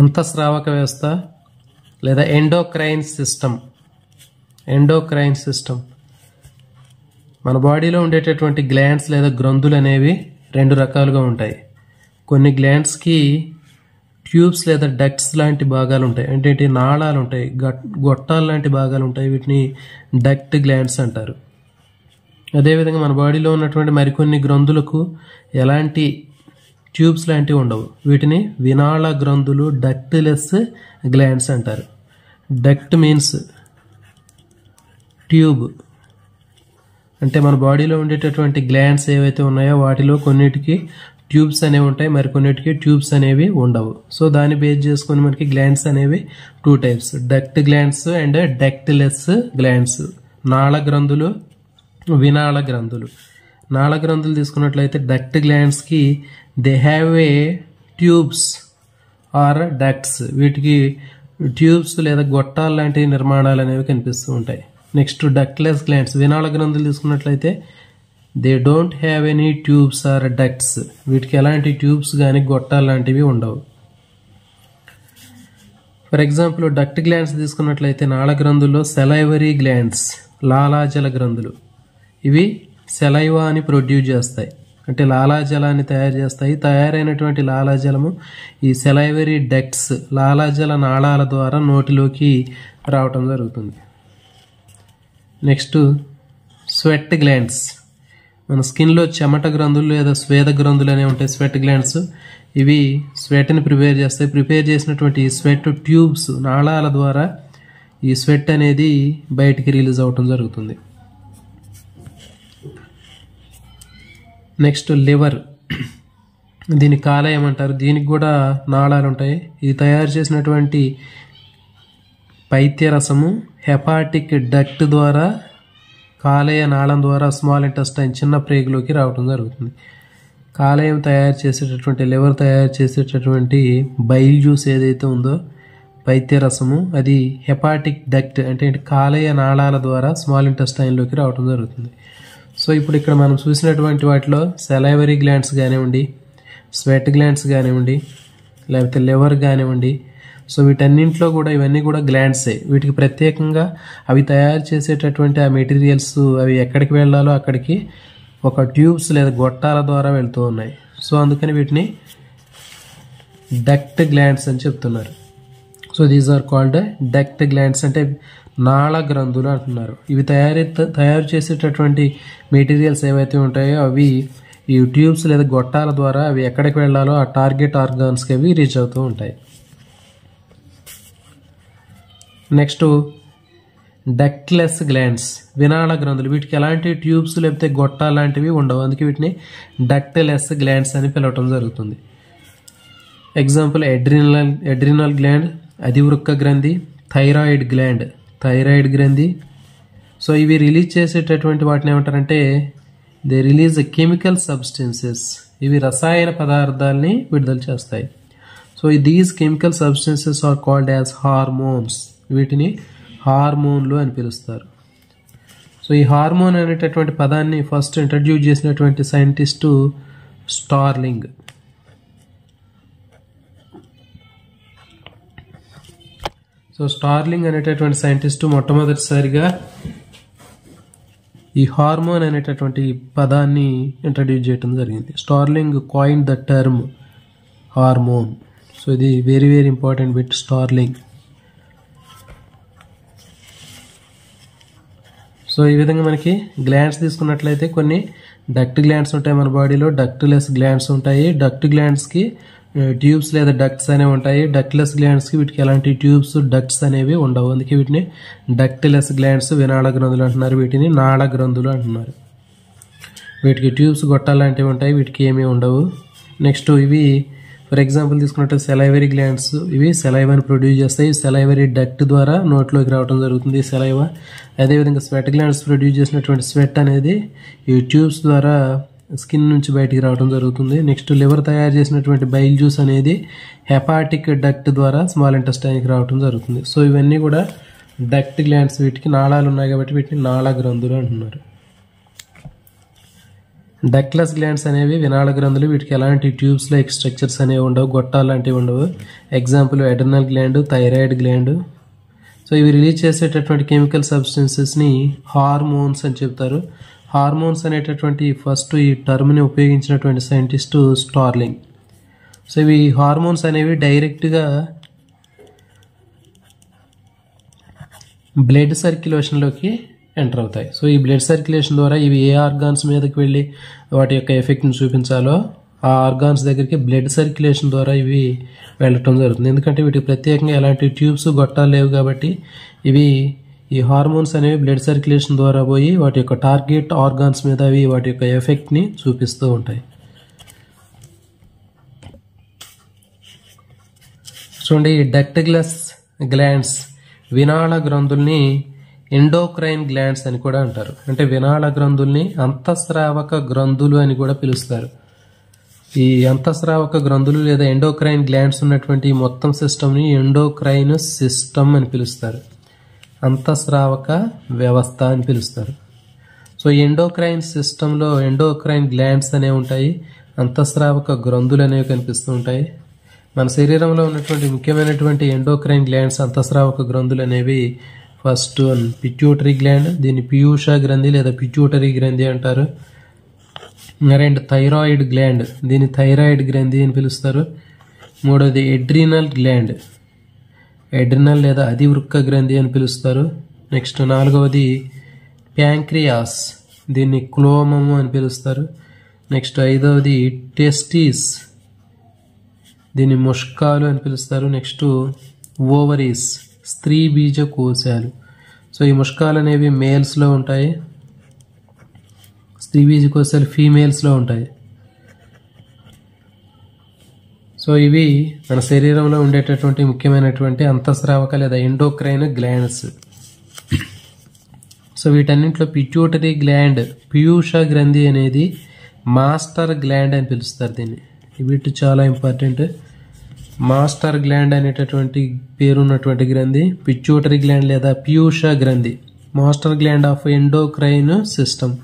అంతఃస్రావక వ్యవస్థ లేదా endocrine system మన బాడీలో ఉండేటటువంటి గ్లాండ్స్ లేదా గ్రంథులు అనేవి రెండు రకాలుగా ఉంటాయి. కొన్ని గ్లాండ్స్కి ట్యూబ్స్ లేదా డక్ట్స్ లాంటి భాగాలు ఉంటాయి, అంటే నాళాలు ఉంటాయి, గొట్టాలు లాంటి భాగాలు ఉంటాయి. వీటిని డక్ట్ గ్లాండ్స్ అంటారు. అదేవిధంగా మన బాడీలో ఉన్నటువంటి మరికొన్ని గ్రంథులకు ఎలాంటి ట్యూబ్స్ లాంటివి ఉండవు. వీటిని వినాళ గ్రంథులు, డక్ట్లెస్ గ్లాండ్స్ అంటారు. డక్ట్ మీన్స్ ట్యూబ్, అంటే మన బాడీలో ఉండేటటువంటి గ్లాండ్స్ ఏవైతే ఉన్నాయో వాటిలో కొన్నిటికి ట్యూబ్స్ అనేవి ఉంటాయి, మరికొన్నిటికి ట్యూబ్స్ అనేవి ఉండవు. సో దాన్ని బేస్ చేసుకుని మనకి గ్లాండ్స్ అనేవి 2 types, duct glands and ductless glands. నాళ గ్రంథులు, వినాళ గ్రంథులు. నాళ గ్రంథులు తీసుకున్నట్లయితే డక్ట్ గ్లాండ్స్కి they have a tubes or ducts. వీటికి ట్యూబ్స్ లేదా గొట్టాలు లాంటి నిర్మాణాలు అనేవి కనిపిస్తూ ఉంటాయి. నెక్స్ట్ డక్ట్లెస్ గ్లాండ్స్, వినాళ గ్రంథులు తీసుకున్నట్లయితే they don't have any tubes or ducts. వీటికి ఎలాంటి ట్యూబ్స్ కానీ గొట్టాలు లాంటివి ఉండవు. ఫర్ ఎగ్జాంపుల్ డక్ట్ గ్లాండ్స్ తీసుకున్నట్లయితే నాళ గ్రంథుల్లో సెలైవరీ గ్లాండ్స్, లాలాజల గ్రంథులు, ఇవి సెలైవాని ప్రొడ్యూస్ చేస్తాయి, అంటే లాలాజలాన్ని తయారు చేస్తాయి. తయారైనటువంటి లాలాజలము ఈ సెలైవరీ డక్ట్స్, లాలాజల నాళాల ద్వారా నోటిలోకి రావటం జరుగుతుంది. నెక్స్ట్ స్వెట్ గ్లాండ్స్, మన స్కిన్లో చెమట గ్రంథులు లేదా స్వేద గ్రంథులు అనేవి ఉంటాయి, స్వెట్ గ్లాండ్స్. ఇవి స్వెట్ని ప్రిపేర్ చేస్తాయి. ప్రిపేర్ చేసినటువంటి స్వెట్ ట్యూబ్స్, నాళాల ద్వారా ఈ స్వెట్ అనేది బయటికి రిలీజ్ అవటం జరుగుతుంది. నెక్స్ట్ లివర్, దీన్ని కాలేయం అంటారు. దీనికి కూడా నాళాలు ఉంటాయి. ఇది తయారు చేసినటువంటి పైత్యరసము హెపాటిక్ డక్ట్ ద్వారా, కాలేయ నాళం ద్వారా స్మాల్ ఇంటెస్టైన్, చిన్న ప్రేగులోకి రావడం జరుగుతుంది. కాలేయం తయారు చేసేటటువంటి, లివర్ తయారు చేసేటటువంటి బైల్ జ్యూస్ ఏదైతే ఉందో పైత్యరసము, అది హెపాటిక్ డక్ట్ అంటే కాలేయ నాళాల ద్వారా స్మాల్ ఇంటెస్టైన్లోకి రావడం జరుగుతుంది. సో ఇప్పుడు ఇక్కడ మనం చూసినటువంటి వాటిలో సెలైవరీ గ్లాండ్స్ కానివ్వండి, స్వెట్ గ్లాండ్స్ కానివ్వండి, లేకపోతే లివర్ కానివ్వండి, సో వీటన్నింటిలో కూడా ఇవన్నీ కూడా గ్లాండ్సే. వీటికి ప్రత్యేకంగా అవి తయారు చేసేటటువంటి ఆ మెటీరియల్స్ అవి ఎక్కడికి వెళ్ళాలో అక్కడికి ఒక ట్యూబ్స్ లేదా గొట్టాల ద్వారా వెళ్తూ ఉన్నాయి. సో అందుకని వీటిని డక్ట్ గ్లాండ్స్ అని చెప్తున్నారు. So these are called duct glands, అంటే నాళ గ్రంథులు అంటున్నారు. ఇవి తయారు చేసేటటువంటి మెటీరియల్స్ ఏవైతే ఉంటాయో అవి ఈ ట్యూబ్స్ లేదా గొట్టాల ద్వారా అవి ఎక్కడికి వెళ్ళాలో ఆ టార్గెట్ ఆర్గాన్స్కి అవి రీచ్ అవుతూ ఉంటాయి. నెక్స్ట్ డక్ట్లెస్ గ్లాండ్స్, వినాళ గ్రంథులు. వీటికి ఎలాంటి ట్యూబ్స్ లేకపోతే గొట్టాలు లాంటివి ఉండవు, అందుకే వీటిని డక్ట్లెస్ గ్లాండ్స్ అని పిలవటం జరుగుతుంది. ఎగ్జాంపుల్ ఎడ్రినల్ గ్లాండ్, అధివృక్క గ్రంథి, థైరాయిడ్ గ్రంథి. సో ఇవి రిలీజ్ చేసేటటువంటి వాటిని ఏమంటారంటే దే రిలీజ్ కెమికల్ సబ్స్టెన్సెస్. ఇవి రసాయన పదార్థాలని విడుదల చేస్తాయి. So these chemical substances are called as hormones. వీటిని హార్మోన్లు అని పిలుస్తారు. సో ఈ హార్మోన్ అనేటటువంటి పదాన్ని ఫస్ట్ ఇంట్రడ్యూస్ చేసినటువంటి సైంటిస్టు స్టార్లింగ్. సో స్టార్లింగ్ అనేటటువంటి సైంటిస్టు మొట్టమొదటిసారిగా ఈ హార్మోన్ అనేటటువంటి పదాన్ని ఇంట్రడ్యూస్ చేయడం జరిగింది. Starling coin the term hormone. So ఇది very very important bit, Starling. So ఈ విధంగా మనకి గ్లాండ్స్ తీసుకున్నట్లయితే కొన్ని డక్ట్ గ్లాండ్స్ ఉంటాయి మన బాడీలో, డక్ట్లెస్ గ్లాండ్స్ ఉంటాయి. డక్ట్ గ్లాండ్స్కి ట్యూబ్స్ లేదా డక్ట్స్ అనేవి ఉంటాయి. డక్ట్లెస్ గ్లాండ్స్కి వీటికి ఎలాంటి ట్యూబ్స్ డక్ట్స్ అనేవి ఉండవు, అందుకే వీటిని డక్ట్లెస్ గ్లాండ్స్, వినాళ గ్రంథులు అంటున్నారు. వీటిని నాళ గ్రంథులు అంటున్నారు. వీటికి ట్యూబ్స్ గొట్టాలాంటివి ఉంటాయి, వీటికి ఏమీ ఉండవు. నెక్స్ట్ ఇవి ఫర్ ఎగ్జాంపుల్ తీసుకున్నట్టు సెలైవరీ గ్లాండ్స్, ఇవి సెలైవాని ప్రొడ్యూస్ చేస్తాయి. సెలైవరీ డక్ట్ ద్వారా నోట్లోకి రావడం జరుగుతుంది సెలైవా. అదేవిధంగా స్వెట్ గ్లాండ్స్ ప్రొడ్యూస్ చేసినటువంటి స్వెట్ అనేది ఈ ట్యూబ్స్ ద్వారా స్కిన్ నుంచి బయటికి రావడం జరుగుతుంది. నెక్స్ట్ లివర్ తయారు చేసినటువంటి బైల్ జ్యూస్ అనేది హెపాటిక్ డక్ట్ ద్వారా స్మాల్ ఇంటెస్టైన్కి రావడం జరుగుతుంది. సో ఇవన్నీ కూడా డక్ట్ గ్లాండ్స్. వీటికి నాళాలు ఉన్నాయి కాబట్టి వీటిని నాళ గ్రంథులు అంటున్నారు. డక్ట్లెస్ గ్లాండ్స్ అనేవి వినాళ గ్రంథులు. వీటికి ఎలాంటి ట్యూబ్స్ లైక్ స్ట్రక్చర్స్ అనేవి ఉండవు, గొట్టాలు లాంటివి ఉండవు. Example adrenal gland, thyroid gland. So ఇవి రిలీజ్ చేసేటటువంటి కెమికల్ సబ్స్టెన్సెస్ని హార్మోన్స్ అని చెప్తారు. హార్మోన్స్ అనేటటువంటి ఫస్ట్ ఈ టర్మ్ని ఉపయోగించినటువంటి సైంటిస్టు స్టార్లింగ్. సో ఇవి హార్మోన్స్ అనేవి డైరెక్ట్గా బ్లడ్ సర్క్యులేషన్లోకి ఎంటర్ అవుతాయి. సో ఈ బ్లడ్ సర్క్యులేషన్ ద్వారా ఇవి ఏ ఆర్గాన్స్ మీదకి వెళ్ళి వాటి యొక్క ఎఫెక్ట్ని చూపించాలో ఆ ఆర్గాన్స్ దగ్గరికి బ్లడ్ సర్క్యులేషన్ ద్వారా ఇవి వెళ్ళటం జరుగుతుంది. ఎందుకంటే వీటికి ప్రత్యేకంగా ఎలాంటి ట్యూబ్స్, గొట్టాలు లేవు కాబట్టి ఇవి ఈ హార్మోన్స్ అనేవి బ్లడ్ సర్క్యులేషన్ ద్వారా పోయి వాటి యొక్క టార్గెట్ ఆర్గాన్స్ మీద అవి వాటి యొక్క ఎఫెక్ట్ని చూపిస్తూ ఉంటాయి. చూడండి, డక్టిలస్ గ్లాండ్స్ వినాళ గ్రంథుల్ని ఎండోక్రైన్ గ్లాండ్స్ అని కూడా అంటారు. అంటే వినాళ గ్రంథుల్ని అంతఃస్రావక గ్రంథులు అని కూడా పిలుస్తారు. ఈ అంతఃస్రావక గ్రంథులు లేదా ఎండోక్రైన్ గ్లాండ్స్ ఉన్నటువంటి మొత్తం సిస్టమ్ని ఎండోక్రైన్ సిస్టమ్ అని పిలుస్తారు. అంతఃస్రావక వ్యవస్థ అని పిలుస్తారు. సో ఎండోక్రైన్ సిస్టంలో ఎండోక్రైన్ గ్లాండ్స్ అనేవి ఉంటాయి, అంతఃస్రావక గ్రంథులు అనేవి కనిపిస్తూ ఉంటాయి. మన శరీరంలో ఉన్నటువంటి ముఖ్యమైనటువంటి ఎండోక్రైన్ గ్లాండ్స్, అంతఃస్రావక గ్రంథులు అనేవి ఫస్ట్ పిట్యూటరీ గ్లాండ్, దీన్ని పీయూష గ్రంథి లేదా పిట్యూటరీ గ్రంథి అంటారు. రెండు థైరాయిడ్ గ్లాండ్, దీన్ని థైరాయిడ్ గ్రంథి అని పిలుస్తారు. మూడోది ఎడ్రినల్ గ్లాండ్, ఎడ్రినల్ లేదా అధివృక్క గ్రంథి అని పిలుస్తారు. నెక్స్ట్ నాలుగవది ప్యాంక్రియాస్, దీన్ని క్లోమము అని పిలుస్తారు. నెక్స్ట్ ఐదవది టెస్టిస్, దీన్ని ముష్కాలు అని పిలుస్తారు. నెక్స్ట్ ఓవరీస్, స్త్రీ బీజ కోశాలు. సో ఈ ముష్కాలు అనేవి మేల్స్లో ఉంటాయి, స్త్రీ బీజ కోశాలు ఫీమేల్స్లో ఉంటాయి. సో ఇవి మన శరీరంలో ఉండేటటువంటి ముఖ్యమైనటువంటి అంతఃస్రావక లేదా ఎండోక్రైన్ గ్లాండ్స్. సో వీటన్నింటిలో పిట్యూటరీ గ్లాండ్, పీయూష గ్రంథి అనేది మాస్టర్ గ్లాండ్ అని పిలుస్తారు దీన్ని. వీటి చాలా ఇంపార్టెంట్. మాస్టర్ గ్లాండ్ అనేటటువంటి పేరున్నటువంటి గ్రంథి పిట్యూటరీ గ్లాండ్ లేదా పీయూష గ్రంథి, master gland of endocrine system.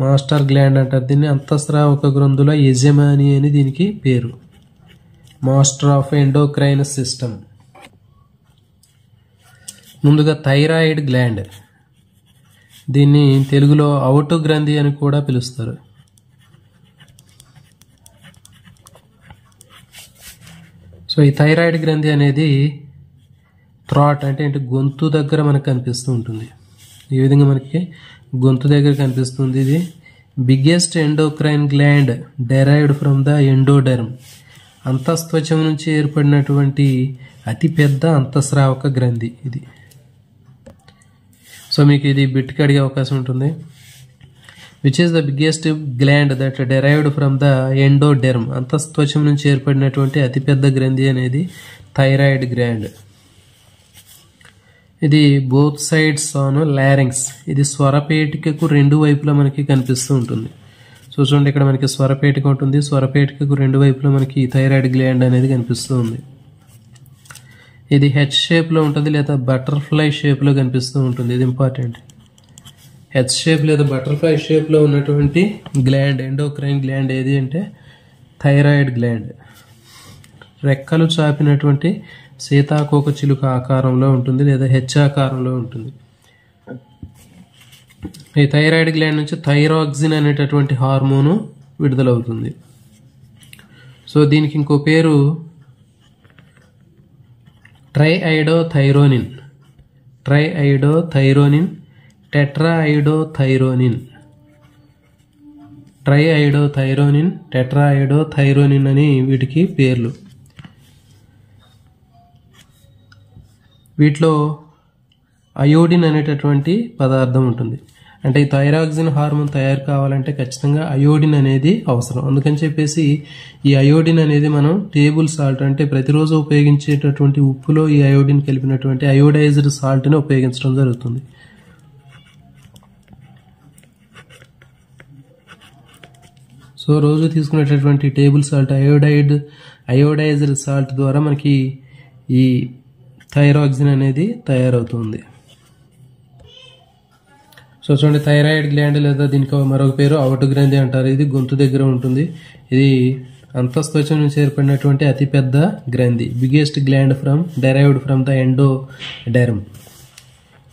Master gland అంటారు దీన్ని. అంతఃస్రావక గ్రంథుల యజమాని అని దీనికి పేరు, మాస్టర్ ఆఫ్ ఎండోక్రైన్ సిస్టమ్. ముందుగా థైరాయిడ్ గ్లాండ్, దీన్ని తెలుగులో అవుటు గ్రంథి అని కూడా పిలుస్తారు. సో ఈ థైరాయిడ్ గ్రంథి అనేది థ్రాట్ అంటే గొంతు దగ్గర మనకు కనిపిస్తూ ఉంటుంది. ఈ విధంగా మనకి గొంతు దగ్గర కనిపిస్తుంది. ఇది biggest endocrine gland derived from the endoderm, అంతఃత్వచం నుంచి ఏర్పడినటువంటి అతిపెద్ద అంతఃస్రావక గ్రంథి ఇది. సో మీకు ఇది బిట్కి అడిగే అవకాశం ఉంటుంది. Which is the biggest gland that derived from the endoderm, అంతఃత్వచం నుంచి ఏర్పడినటువంటి అతిపెద్ద గ్రంథి అనేది థైరాయిడ్ గ్లాండ్. ఇది బోత్ సైడ్స్ ఆన్ లారింగ్స్, ఇది స్వరపేటికకు రెండు వైపులా మనకి కనిపిస్తూ ఉంటుంది. సో చూడండి, ఇక్కడ మనకి స్వరపేటిక ఉంటుంది, స్వరపేటికకు రెండు వైపులా మనకి థైరాయిడ్ గ్లాండ్ అనేది కనిపిస్తూ ఉంది. ఇది హెచ్ షేప్లో ఉంటుంది లేదా బటర్ఫ్లై షేప్లో కనిపిస్తూ ఉంటుంది. ఇది ఇంపార్టెంట్. హెచ్ షేప్ లేదా బటర్ఫ్లై షేప్లో ఉన్నటువంటి గ్లాండ్, ఎండోక్రైన్ గ్లాండ్ ఏది అంటే థైరాయిడ్ గ్లాండ్. రెక్కలు చాపినటువంటి సీతాకోక చిలుక ఆకారంలో ఉంటుంది లేదా హెచ్ ఆకారంలో ఉంటుంది. ఈ థైరాయిడ్ గ్లాండ్ నుంచి థైరాక్సిన్ అనేటటువంటి హార్మోను విడుదలవుతుంది. సో దీనికి ఇంకో పేరు ట్రైఐడోథైరోనిన్, ట్రైఐడోథైరోనిన్, టెట్రాఐడోథైరోనిన్, ట్రైఐడోథైరోనిన్, టెట్రాఐడోథైరోనిన్ అని వీటికి పేర్లు. వీటిలో అయోడిన్ అనేటటువంటి పదార్థం ఉంటుంది. అంటే ఈ థైరాక్సిన్ హార్మోన్ తయారు కావాలంటే ఖచ్చితంగా అయోడిన్ అనేది అవసరం. అందుకని చెప్పేసి ఈ అయోడిన్ అనేది మనం టేబుల్ సాల్ట్ అంటే ప్రతిరోజు ఉపయోగించేటటువంటి ఉప్పులో ఈ అయోడిన్ కలిపినటువంటి అయోడైజ్డ్ సాల్ట్ని ఉపయోగించడం జరుగుతుంది. సో రోజు తీసుకునేటటువంటి టేబుల్ సాల్ట్ అయోడైజ్డ్ సాల్ట్ ద్వారా మనకి ఈ థైరాక్సిన్ అనేది తయారవుతుంది. సో సో చూడండి, థైరాయిడ్ గ్లాండ్ లేదా దీనికి మరొక పేరు అవటు గ్రంథి అంటారు. ఇది గొంతు దగ్గర ఉంటుంది. ఇది అంతఃత్వచం నుంచి ఏర్పడినటువంటి అతిపెద్ద గ్రంథి. Biggest gland derived from the endoderm,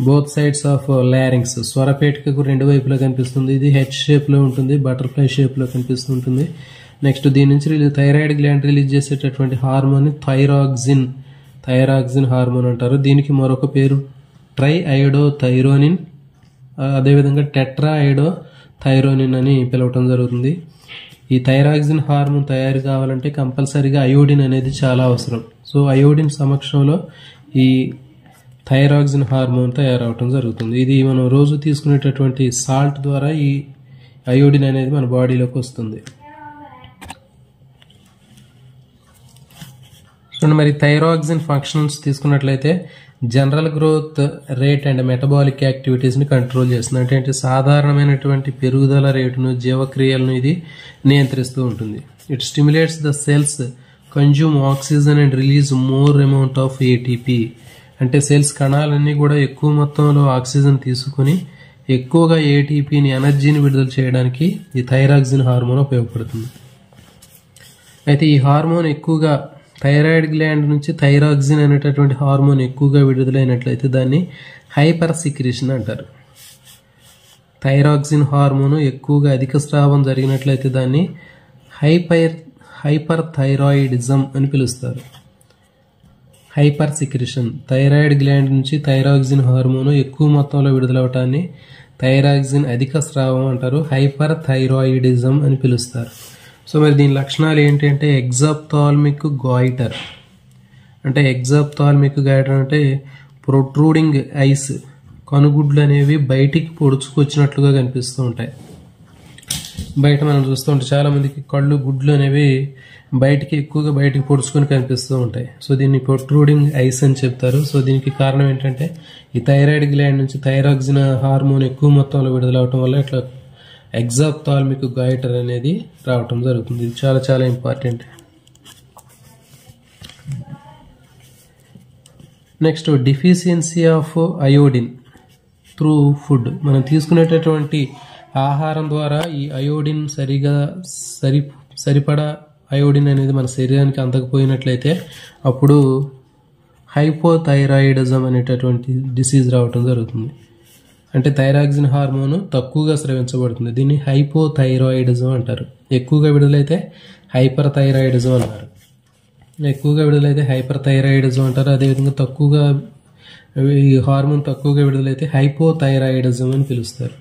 both sides of larynx. స్వరపేటికకు రెండు వైపులా కనిపిస్తుంది. ఇది హెచ్ షేప్ లో ఉంటుంది, బటర్ఫ్లై షేప్ లో కనిపిస్తుంటుంది. నెక్స్ట్ దీని నుంచి థైరాయిడ్ గ్లాండ్ రిలీజ్ చేసేటటువంటి హార్మోన్ థైరాక్సిన్ హార్మోన్ అంటారు. దీనికి మరొక పేరు ట్రైఐడోథైరోనిన్, అదేవిధంగా టెట్రాఐడోథైరోనిన్ అని పిలవటం జరుగుతుంది. ఈ థైరాక్సిన్ హార్మోన్ తయారు కావాలంటే కంపల్సరీగా అయోడిన్ అనేది చాలా అవసరం. సో అయోడిన్ సమక్షంలో ఈ థైరాక్సిన్ హార్మోన్ తయారవటం జరుగుతుంది. ఇది మనం రోజు తీసుకునేటటువంటి సాల్ట్ ద్వారా ఈ అయోడిన్ అనేది మన బాడీలోకి వస్తుంది. చూడండి, మరి థైరాక్సిన్ ఫంక్షన్స్ తీసుకున్నట్లయితే general growth rate and metabolic యాక్టివిటీస్ని కంట్రోల్ చేస్తుంది. అంటే సాధారణమైనటువంటి పెరుగుదల రేటును, జీవక్రియలను ఇది నియంత్రిస్తూ ఉంటుంది. It stimulates the cells consume oxygen and release more amount of ATP. అంటే సెల్స్ కణాలన్నీ కూడా ఎక్కువ మొత్తంలో ఆక్సిజన్ తీసుకుని ఎక్కువగా ఏటీపీని, ఎనర్జీని విడుదల చేయడానికి ఈ థైరాక్సిన్ హార్మోన్ ఉపయోగపడుతుంది. అయితే ఈ హార్మోన్ ఎక్కువగా థైరాయిడ్ గ్లాండ్ నుంచి థైరాక్సిన్ అనేటటువంటి హార్మోన్ ఎక్కువగా విడుదలైనట్లయితే దాన్ని హైపర్ సిక్రీషన్ అంటారు. థైరాక్సిన్ హార్మోన్ ఎక్కువగా అధిక స్రావం జరిగినట్లయితే దాన్ని హైపర్ థైరాయిడిజం అని పిలుస్తారు. హైపర్ సిక్రీషన్, థైరాయిడ్ గ్లాండ్ నుంచి థైరాక్సిన్ హార్మోన్ ఎక్కువ మొత్తంలో విడుదలవటాన్ని థైరాక్సిన్ అధిక స్రావం అంటారు. హైపర్ థైరాయిడిజం అని పిలుస్తారు. సో మరి దీని లక్షణాలు ఏంటంటే ఎగ్జాప్థాల్మిక్ గాయిటర్. అంటే ఎగ్జాప్థాల్మిక్ గాయిటర్ అంటే ప్రొట్రూడింగ్ ఐస్, కనుగుడ్లు అనేవి బయటికి పొడుచుకొచ్చినట్లుగా కనిపిస్తూ ఉంటాయి. బయట మనం చూస్తూ ఉంటే చాలా మందికి కళ్ళు, గుడ్లు అనేవి ఎక్కువగా బయటికి పొడుచుకొని కనిపిస్తూ ఉంటాయి. సో దీన్ని ప్రొట్రూడింగ్ ఐస్ అని చెప్తారు. సో దీనికి కారణం ఏంటంటే ఈ థైరాయిడ్ గ్లాండ్ నుంచి థైరాక్సిన్ హార్మోన్ ఎక్కువ మొత్తంలో విడుదలవటం వల్ల ఇట్లా ఎగ్జాప్థాల్మిక్ గాయిటర్ అనేది రావటం జరుగుతుంది. ఇది చాలా చాలా important. Next, deficiency of iodine through food. మనం తీసుకునేటటువంటి ఆహారం ద్వారా ఈ అయోడిన్ సరిపడా అయోడిన్ అనేది మన శరీరానికి అందకపోయినట్లయితే అప్పుడు హైపోథైరాయిడిజం అనేటటువంటి డిసీజ్ రావటం జరుగుతుంది. అంటే థైరాక్సిన్ హార్మోన్ తక్కువగా స్రవించబడుతుంది. దీన్ని హైపోథైరాయిడిజం అంటారు. ఎక్కువగా విడుదలైతే హైపర్ థైరాయిడిజం అంటారు. అదేవిధంగా తక్కువగా ఈ హార్మోన్ తక్కువగా విడుదలైతే హైపోథైరాయిడిజం అని పిలుస్తారు.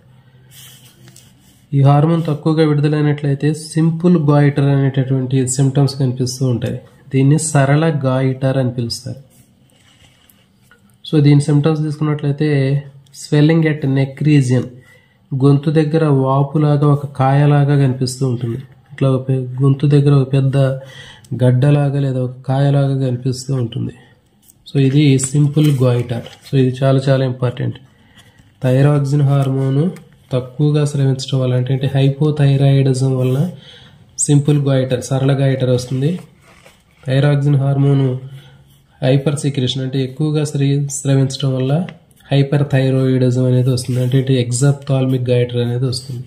ఈ హార్మోన్ తక్కువగా విడుదలైనట్లయితే సింపుల్ గాయిటర్ అనేటటువంటి సిమ్టమ్స్ కనిపిస్తూ ఉంటాయి. దీన్ని సరళ గాయిటర్ అని పిలుస్తారు. సో దీని సిమ్టమ్స్ తీసుకున్నట్లయితే స్వెల్లింగ్ ఎట్ నెక్ రీజియన్, గొంతు దగ్గర వాపులాగా ఒక కాయలాగా కనిపిస్తూ ఉంటుంది. ఇట్లా గొంతు దగ్గర ఒక పెద్ద గడ్డలాగా లేదా ఒక కాయలాగా కనిపిస్తూ ఉంటుంది. సో ఇది సింపుల్ గాయిటర్. సో ఇది చాలా చాలా ఇంపార్టెంట్. థైరాక్సిన్ హార్మోన్ తక్కువగా స్రవించడం వల్ల అంటే హైపోథైరాయిడిజం వలన సింపుల్ గాయిటర్, సరళ గాయిటర్ వస్తుంది. థైరాక్సిన్ హార్మోన్ హైపర్ సిక్రేషన్ అంటే ఎక్కువగా స్రవించడం వల్ల హైపర్ థైరాయిడిజం అనేది వస్తుంది. అంటే ఎగ్జాప్థాల్మిక్ గాయిటర్ అనేది వస్తుంది.